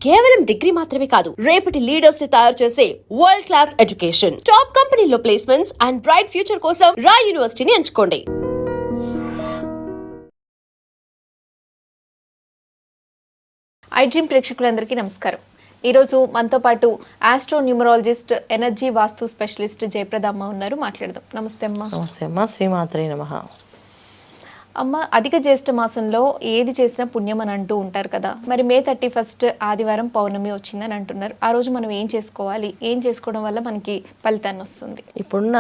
కేవలం డిగ్రీ మాత్రమే కాదు, రేపటి లీడర్స్ ని తయారు చేసే వరల్డ్ క్లాస్ ఎడ్యుకేషన్. టాప్ కంపెనీలో ప్లేస్మెంట్స్ అండ్ బ్రైట్ ఫ్యూచర్ కోసం రాయ్ యూనివర్సిటీని ఎంచుకోండి. ఐ డ్రీమ్ ప్రేక్షకులందరికీ నమస్కారం. ఈరోజు మనతో పాటు ఆస్ట్రో న్యూమరాలజిస్ట్, ఎనర్జీ వాస్తు స్పెషలిస్ట్ జయప్రద అమ్మ ఉన్నారు. మాట్లాడదాం. నమస్తే అమ్మ. నమస్తే అమ్మ. శ్రీమాత్రే నమః. అమ్మ, అధిక జ్యేష్ఠ మాసంలో ఏది చేసినా పుణ్యం అని అంటూ ఉంటారు కదా. మరి మే 31 ఆదివారం పౌర్ణమి వచ్చిందని అంటున్నారు. ఆ రోజు మనం ఏం చేసుకోవాలి, ఏం చేసుకోవడం వల్ల మనకి ఫలితాన్ని వస్తుంది? ఇప్పుడున్న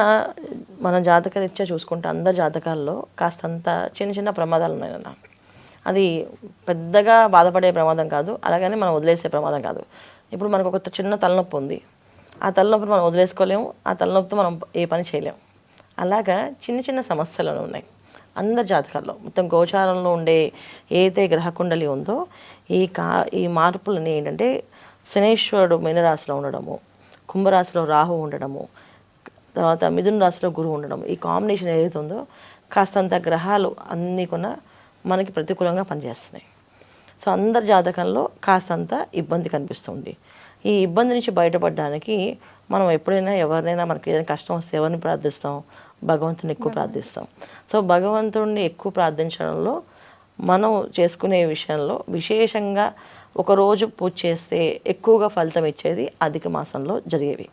మన జాతకరీత్యా చూసుకుంటే అందరి జాతకాల్లో కాస్తంత చిన్న చిన్న ప్రమాదాలు ఉన్నాయన్న. అది పెద్దగా బాధపడే ప్రమాదం కాదు, అలాగని మనం వదిలేసే ప్రమాదం కాదు. ఇప్పుడు మనకు ఒక చిన్న తలనొప్పి ఉంది, ఆ తలనొప్పిని మనం వదిలేసుకోలేము, ఆ తలనొప్పితో మనం ఏ పని చేయలేము. అలాగా చిన్న చిన్న సమస్యలు ఉన్నాయి అందరి జాతకాల్లో. మొత్తం గోచారంలో ఉండే ఏదైతే గ్రహకుండలి ఉందో ఈ మార్పులని ఏంటంటే, శనేశ్వరుడు మీనరాశిలో ఉండడము, కుంభరాశిలో రాహు ఉండడము, తర్వాత మిథున రాశిలో గురువు ఉండడం, ఈ కాంబినేషన్ ఏదైతే ఉందో కాస్తంత గ్రహాలు అన్నీ కూడా మనకి ప్రతికూలంగా పనిచేస్తున్నాయి. సో అందరి జాతకంలో కాస్తంత ఇబ్బంది కనిపిస్తుంది. ఈ ఇబ్బంది నుంచి బయటపడడానికి మనం ఎప్పుడైనా ఎవరినైనా మనకి ఏదైనా కష్టం వస్తే ఎవరిని ప్రార్థిస్తాం? భగవంతుని ఎక్కువ ప్రార్థిస్తాం. సో భగవంతుడిని ఎక్కువ ప్రార్థించడంలో మనం చేసుకునే విషయంలో విశేషంగా ఒకరోజు పూజ చేస్తే ఎక్కువగా ఫలితం ఇచ్చేది అధిక మాసంలో జరిగేవి.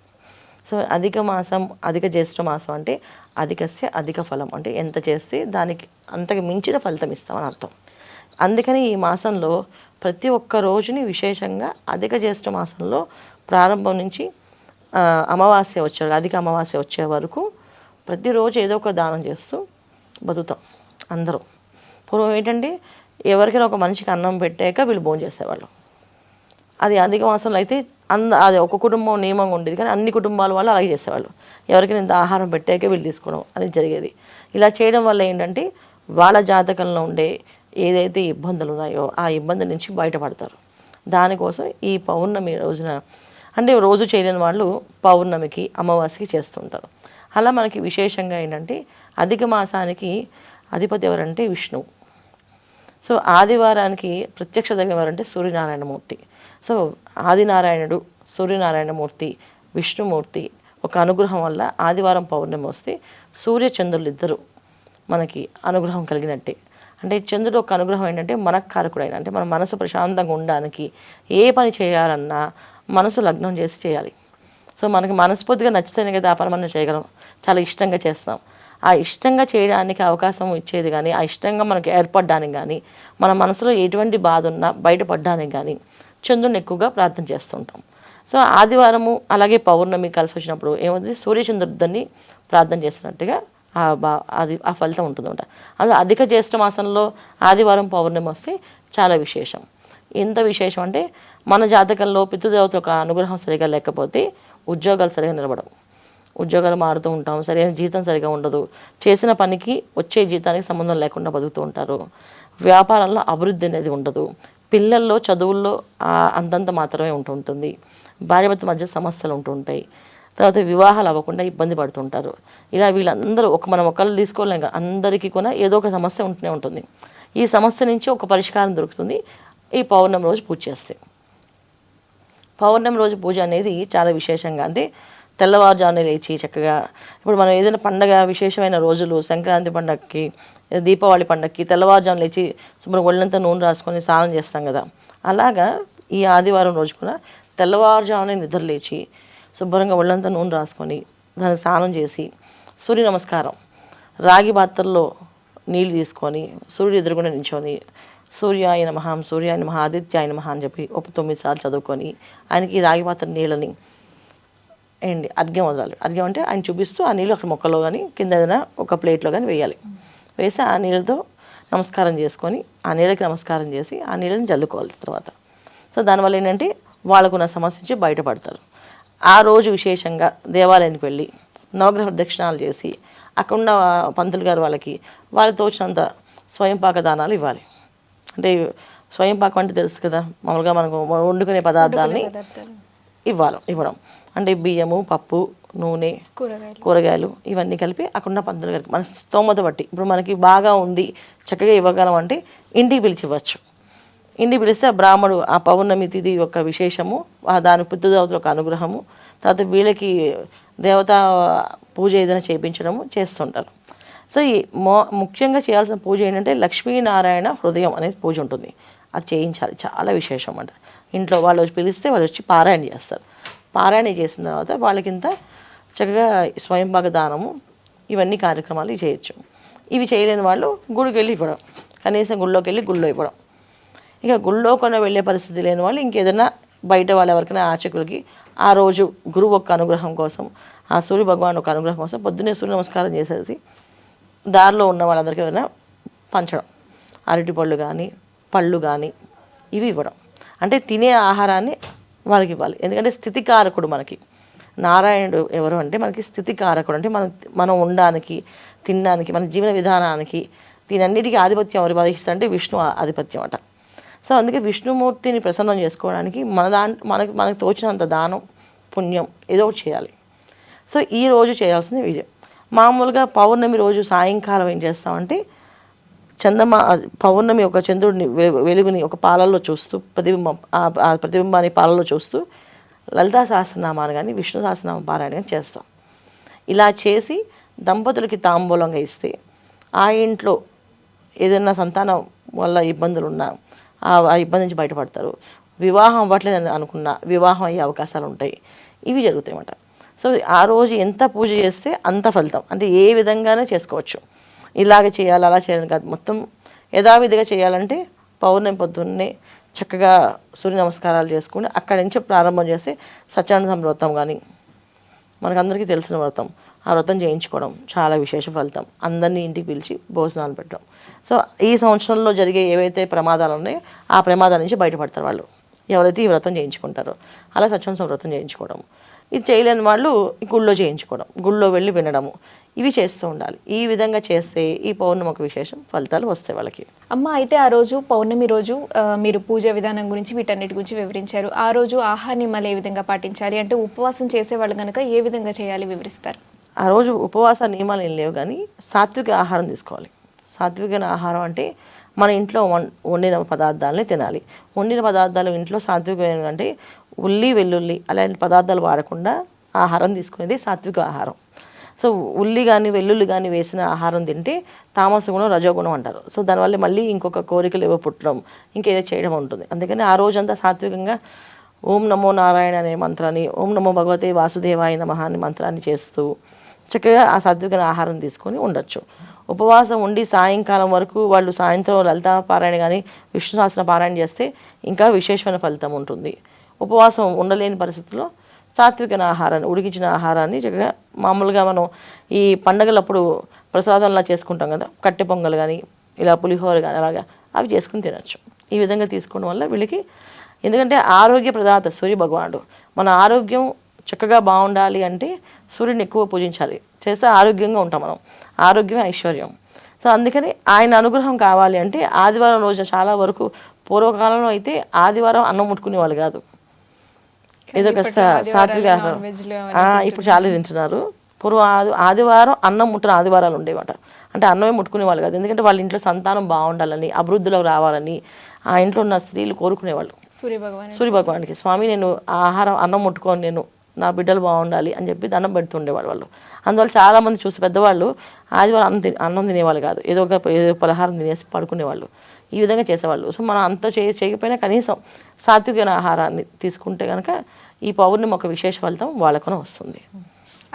సో అధిక మాసం, అధిక జ్యేష్ఠ మాసం అంటే అధికస్య అధిక ఫలం, అంటే ఎంత చేస్తే దానికి అంతకు మించిన ఫలితం ఇస్తామని అర్థం. అందుకని ఈ మాసంలో ప్రతి ఒక్క రోజుని విశేషంగా అధిక జ్యేష్ఠ మాసంలో ప్రారంభం నుంచి అమావాస్య అధిక అమావాస్య వచ్చే వరకు ప్రతిరోజు ఏదో ఒక దానం చేస్తూ బతుకుతాం అందరూ. పూర్వం ఏంటంటే ఎవరికైనా ఒక మనిషికి అన్నం పెట్టాక వీళ్ళు భోజనం చేసేవాళ్ళు. అది అధిక మాసంలో అయితే అది ఒక కుటుంబం నియమంగా ఉండేది, కానీ అన్ని కుటుంబాల వాళ్ళు అలాగే చేసేవాళ్ళు. ఎవరికైనా ఇంత ఆహారం పెట్టాక వీళ్ళు తీసుకోవడం అనేది జరిగేది. ఇలా చేయడం వల్ల ఏంటంటే వాళ్ళ జాతకంలో ఉండే ఏదైతే ఇబ్బందులు ఉన్నాయో ఆ ఇబ్బందుల నుంచి బయటపడతారు. దానికోసం ఈ పౌర్ణమి రోజున, అంటే రోజు చేయలేని వాళ్ళు పౌర్ణమికి, అమావాస్యకి చేస్తుంటారు. అలా మనకి విశేషంగా ఏంటంటే అధిక మాసానికి అధిపతి ఎవరంటే విష్ణువు. సో ఆదివారానికి ప్రత్యక్ష దైవం ఎవరంటే సూర్యనారాయణమూర్తి. సో ఆదినారాయణుడు, సూర్యనారాయణమూర్తి, విష్ణుమూర్తి ఒక అనుగ్రహం వల్ల ఆదివారం పౌర్ణమి వస్తే సూర్య చంద్రులు ఇద్దరు మనకి అనుగ్రహం కలిగినట్టే. అంటే చంద్రుడు ఒక అనుగ్రహం ఏంటంటే మనఃకారకుడైన, అంటే మన మనసు ప్రశాంతంగా ఉండడానికి ఏ పని చేయాలన్నా మనసు లగ్నం చేసి చేయాలి. సో మనకి మనస్ఫూర్తిగా నచ్చితేనే కదా ఆ పని మనం చేయగలం, చాలా ఇష్టంగా చేస్తాం. ఆ ఇష్టంగా చేయడానికి అవకాశం ఇచ్చేది కానీ, ఆ ఇష్టంగా మనకి ఏర్పడడానికి కానీ, మన మనసులో ఎటువంటి బాధ ఉన్నా బయటపడడానికి కానీ చంద్రుని ఎక్కువగా ప్రార్థన చేస్తుంటాం. సో ఆదివారము అలాగే పౌర్ణమి కలిసి వచ్చినప్పుడు ఏమవుతుంది, సూర్యచంద్రుడిని ప్రార్థన చేస్తున్నట్టుగా ఆ ఫలితం ఉంటుందంట. అది అధిక జ్యేష్ఠ మాసంలో ఆదివారం పౌర్ణమి వస్తే చాలా విశేషం. ఎంత విశేషం అంటే మన జాతకంలో పితృదేవత ఒక అనుగ్రహం సరిగా లేకపోతే ఉద్యోగాలు సరిగా నిలబడవు, ఉద్యోగాలు మారుతూ ఉంటాం, సరైన జీతం సరిగా ఉండదు, చేసిన పనికి వచ్చే జీతానికి సంబంధం లేకుండా బతుకుతూ ఉంటారు, వ్యాపారంలో అభివృద్ధి అనేది ఉండదు, పిల్లల్లో చదువుల్లో అంతంత మాత్రమే ఉంటుంటుంది, భార్యాభర్త మధ్య సమస్యలు ఉంటుంటాయి, తర్వాత వివాహాలు అవ్వకుండా ఇబ్బంది పడుతుంటారు. ఇలా వీళ్ళందరూ మనం ఒకళ్ళు తీసుకోలేం, అందరికీ కూడా ఏదో ఒక సమస్య ఉంటూనే ఉంటుంది. ఈ సమస్య నుంచి ఒక పరిష్కారం దొరుకుతుంది ఈ పౌర్ణమి రోజు పూజ చేస్తే. పౌర్ణమి రోజు పూజ అనేది చాలా విశేషంగా, అంటే తెల్లవారుజామున లేచి చక్కగా, ఇప్పుడు మనం ఏదైనా పండగ విశేషమైన రోజులు, సంక్రాంతి పండగకి, దీపావళి పండగకి తెల్లవారుజామున లేచి శుభ్రం ఒళ్ళంతా నూనె రాసుకొని స్నానం చేస్తాం కదా. అలాగా ఈ ఆదివారం రోజు కూడా తెల్లవారుజామున నిద్ర లేచి శుభ్రంగా ఒళ్ళంతా నూనె రాసుకొని దాన్ని స్నానం చేసి సూర్య నమస్కారం, రాగి పాత్రలో నీళ్ళు తీసుకొని సూర్యుడు ఎదురుగుండా నించొని సూర్యాయ నమః, సూర్యాయ నమః, ఆదిత్యాయ నమః అని చెప్పి 9 సార్లు చదువుకొని ఆయనకి రాగి పాత్ర నీళ్ళని అర్ఘ్యం వదలాలి. అర్ఘ్యం అంటే ఆయన చూపిస్తూ ఆ నీళ్ళు అక్కడ మొక్కలో కానీ కింద ఏదైనా ఒక ప్లేట్లో కానీ వేయాలి. వేసి ఆ నీళ్ళతో నమస్కారం చేసుకొని, ఆ నీళ్ళకి నమస్కారం చేసి ఆ నీళ్ళని జల్లుకోవాలి తర్వాత. సో దానివల్ల ఏంటంటే వాళ్ళకున్న సమస్య నుంచి బయటపడతారు. ఆ రోజు విశేషంగా దేవాలయానికి వెళ్ళి నవగ్రహ ప్రదక్షిణాలు చేసి అక్కడున్న పంతులు గారు వాళ్ళకి తోచినంత స్వయంపాక దానాలు ఇవ్వాలి. అంటే స్వయంపాకం అంటే తెలుసు కదా, మామూలుగా మనకు వండుకునే పదార్థాలని ఇవ్వడం అంటే బియ్యము, పప్పు, నూనె, కూరగాయలు ఇవన్నీ కలిపి అక్కడున్న పంతులు గారికి మన స్తోమత బట్టి, ఇప్పుడు మనకి బాగా ఉంది చక్కగా ఇవ్వగలం అంటే ఇంటికి పిలిచి ఇవ్వచ్చు. ఇంటికి పిలిస్తే బ్రాహ్మడు ఆ పౌర్ణమి తిథి యొక్క విశేషము, దాని పితృదేవతల యొక్క అనుగ్రహము, తర్వాత వీళ్ళకి దేవతా పూజ ఏదైనా చేయించడము చేస్తుంటారు. సో ఈ ముఖ్యంగా చేయాల్సిన పూజ ఏంటంటే లక్ష్మీనారాయణ హృదయం అనేది పూజ ఉంటుంది, అది చేయించాలి, చాలా విశేషం అంట. ఇంట్లో వాళ్ళు వచ్చి పిలిస్తే వాళ్ళు వచ్చి పారాయణ చేస్తారు. పారాయణ చేసిన తర్వాత వాళ్ళకింత చక్కగా స్వయంపాక దానము ఇవన్నీ కార్యక్రమాలు చేయొచ్చు. ఇవి చేయలేని వాళ్ళు గుడికి వెళ్ళి ఇవ్వడం, కనీసం గుళ్ళోకి వెళ్ళి గుళ్ళో ఇవ్వడం. ఇక గుళ్ళో కొన వెళ్ళే పరిస్థితి లేని వాళ్ళు ఇంకేదైనా బయట వాళ్ళు ఎవరికైనా ఆచకులకి ఆ రోజు గురువు యొక్క అనుగ్రహం కోసం, ఆ సూర్య భగవాన్ యొక్క అనుగ్రహం కోసం పొద్దున్నే సూర్య నమస్కారం చేసేసి దారిలో ఉన్న వాళ్ళందరికీ ఏదైనా పంచడం, అరటిపళ్ళు కానీ పళ్ళు కానీ ఇవి ఇవ్వడం. అంటే తినే ఆహారాన్ని వాళ్ళకి ఇవ్వాలి. ఎందుకంటే స్థితికారకుడు మనకి నారాయణుడు ఎవరు అంటే మనకి స్థితికారకుడు. అంటే మనం ఉండడానికి, తినడానికి, మన జీవన విధానానికి దీనన్నిటికీ ఆధిపత్యం ఎవరు వహిస్తారంటే విష్ణు ఆధిపత్యం అట. సో అందుకే విష్ణుమూర్తిని ప్రసన్నం చేసుకోవడానికి మనకు తోచినంత దానం పుణ్యం ఏదో ఒకటి చేయాలి. సో ఈ రోజు చేయాల్సింది ఇదే. మామూలుగా పౌర్ణమి రోజు సాయంకాలం ఏం చేస్తామంటే పౌర్ణమి ఒక చంద్రుడిని వెలుగుని ఒక పాలల్లో చూస్తూ ఆ ప్రతిబింబాన్ని పాలల్లో చూస్తూ లలితా సహస్రనామాన్ని కానీ విష్ణు సహస్రనామ పారాయణ కానీ చేస్తాం. ఇలా చేసి దంపతులకి తాంబూలంగా ఇస్తే ఆ ఇంట్లో ఏదైనా సంతానం వల్ల ఇబ్బందులు ఉన్నా ఆ ఇబ్బంది నుంచి బయటపడతారు. వివాహం అవ్వట్లేదని అనుకున్నా వివాహం అయ్యే అవకాశాలు ఉంటాయి. ఇవి జరుగుతాయి అన్నమాట. సో ఆ రోజు ఎంత పూజ చేస్తే అంత ఫలితం. అంటే ఏ విధంగానే చేసుకోవచ్చు, ఇలాగ చేయాలి అలా చేయాలని కాదు, మొత్తం యథావిధిగా చేయాలంటే పౌర్ణమి పొద్దున్నే చక్కగా సూర్య నమస్కారాలు చేసుకుని అక్కడి నుంచి ప్రారంభం చేస్తే సత్యానంద వ్రతం కానీ మనకందరికీ తెలిసిన వ్రతం, ఆ వ్రతం చేయించుకోవడం చాలా విశేష ఫలితం. అందరినీ ఇంటికి పిలిచి భోజనాలు పెట్టడం. సో ఈ సంవత్సరంలో జరిగే ఏవైతే ప్రమాదాలు ఉన్నాయో ఆ ప్రమాదాల నుంచి బయటపడతారు వాళ్ళు ఎవరైతే ఈ వ్రతం చేయించుకుంటారో. అలా సత్యానంద వ్రతం చేయించుకోవడం. ఇది చేయలేని వాళ్ళు గుళ్ళో చేయించుకోవడం, గుళ్ళో వెళ్ళి వినడము, ఇవి చేస్తూ ఉండాలి. ఈ విధంగా చేస్తే ఈ పౌర్ణమి ఒక విశేషం ఫలితాలు వస్తాయి వాళ్ళకి. అమ్మ, అయితే ఆ రోజు పౌర్ణమి రోజు మీరు పూజ విధానం గురించి వీటన్నిటి గురించి వివరించారు. ఆ రోజు ఆహార నియమాలు ఏ విధంగా పాటించాలి, అంటే ఉపవాసం చేసేవాళ్ళు కనుక ఏ విధంగా చేయాలి వివరిస్తారు? ఆ రోజు ఉపవాస నియమాలు ఏం లేవు, కానీ సాత్విక ఆహారం తీసుకోవాలి. సాత్విక ఆహారం అంటే మన ఇంట్లో వండిన పదార్థాలని తినాలి. వండిన పదార్థాలు ఇంట్లో సాత్వికమైన అంటే ఉల్లి వెల్లుల్లి అలాంటి పదార్థాలు వాడకుండా ఆహారం తీసుకునేది సాత్విక ఆహారం. సో ఉల్లి కానీ వెల్లుల్లి కానీ వేసిన ఆహారం తింటే తామస గుణం రజోగుణం అంటారు. సో దానివల్ల మళ్ళీ ఇంకొక కోరికలు ఏవో పుట్టడం ఇంకేదో చేయడం ఉంటుంది. అందుకని ఆ రోజంతా సాత్వికంగా ఓం నమో నారాయణ అనే మంత్రాన్ని, ఓం నమో భగవతే వాసుదేవాయ నమః అనే మంత్రాన్ని చేస్తూ చక్కగా ఆ సాత్విక ఆహారం తీసుకొని ఉండొచ్చు. ఉపవాసం ఉండి సాయంకాలం వరకు వాళ్ళు సాయంత్రం లలితా పారాయణ కానీ విష్ణు సహస్ర పారాయణ చేస్తే ఇంకా విశేషమైన ఫలితం ఉంటుంది. ఉపవాసం ఉండలేని పరిస్థితుల్లో సాత్విక ఆహారాన్ని, ఉడికించిన ఆహారాన్ని చక్కగా మామూలుగా మనం ఈ పండగలప్పుడు ప్రసాదంలా చేసుకుంటాం కదా, కట్టె పొంగల్ కానీ ఇలా పులిహోర కానీ అలాగా అవి చేసుకుని తినచ్చు. ఈ విధంగా తీసుకోవడం వల్ల వీళ్ళకి, ఎందుకంటే ఆరోగ్య ప్రదాత సూర్య భగవానుడు, మన ఆరోగ్యం చక్కగా బాగుండాలి అంటే సూర్యుని ఎక్కువ పూజించాలి, చేస్తే ఆరోగ్యంగా ఉంటాం మనం. ఆరోగ్యమే ఐశ్వర్యం. సో అందుకని ఆయన అనుగ్రహం కావాలి అంటే ఆదివారం రోజు చాలా వరకు, పూర్వకాలంలో అయితే ఆదివారం అన్నం ముట్టుకునే వాళ్ళు కాదు, ఏదో కాస్త సాత్విక ఆహారం. ఇప్పుడు చాలా తింటున్నారు. ఆదివారం అన్నం ముట్టిన ఆదివారాలు ఉండేవట. అంటే అన్నమే ముట్టుకునే వాళ్ళు కాదు, ఎందుకంటే వాళ్ళ ఇంట్లో సంతానం బాగుండాలని, అభివృద్ధిలో రావాలని ఆ ఇంట్లో ఉన్న స్త్రీలు కోరుకునేవాళ్ళు సూర్య భగవానికి. స్వామి నేను ఆహారం అన్నం ముట్టుకొని నేను నా బిడ్డలు బాగుండాలి అని చెప్పి దండం పెడుతుండేవాళ్ళు వాళ్ళు. అందువల్ల చాలామంది చూసి పెద్దవాళ్ళు ఆదివారం అన్నం తినేవాళ్ళు కాదు, ఏదో పలహారం తినేసి పడుకునేవాళ్ళు. ఈ విధంగా చేసేవాళ్ళు. సో మనం అంత చేయకపోయినా కనీసం సాత్విక ఆహారాన్ని తీసుకుంటే కనుక ఈ పౌర్ణమి ఒక విశేష ఫలితం వాళ్ళకునే వస్తుంది.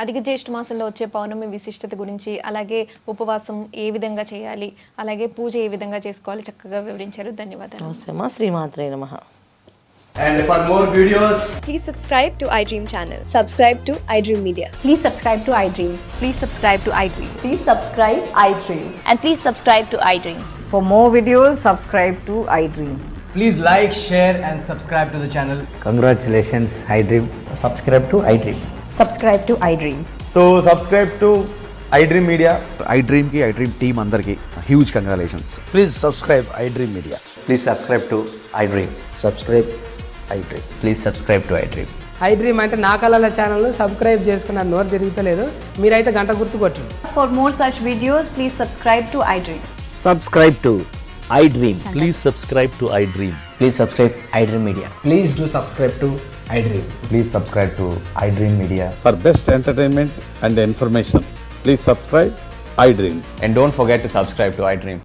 అధిక జ్యేష్ఠ మాసంలో వచ్చే పౌర్ణమి విశిష్టత గురించి, అలాగే ఉపవాసం ఏ విధంగా చేయాలి, అలాగే పూజ ఏ విధంగా చేసుకోవాలి చక్కగా వివరించారు. ధన్యవాదాలు. నమస్తే అమ్మా. శ్రీమాత్రే నమః. And for more videos, please subscribe to iDream channel. Subscribe to iDream Media. Please subscribe to iDream. Please subscribe to iDream. Please subscribe iDream. And please subscribe to iDream. For more videos, subscribe to iDream. please like, share and subscribe to the channel. Congratulations, iDream. Subscribe to iDream. Subscribe to iDream. So subscribe to iDream Media. iDream ki iDream team andarki huge congratulations. Please subscribe iDream Media. Please subscribe to iDream. Subscribe iDream. Please subscribe to iDream. iDream అంటే నా కళల ఛానల్ను subscribe చేసుకున్న నోరు తిరుగుతలేదు, మీరైతే గంట గుర్తు కొట్టండి. For more such videos, please subscribe to iDream. Subscribe to iDream. Please subscribe to iDream. Please subscribe iDream Media. Please do subscribe to iDream. Please subscribe to iDream Media. For best entertainment and information, please subscribe iDream. And don't forget to subscribe to iDream.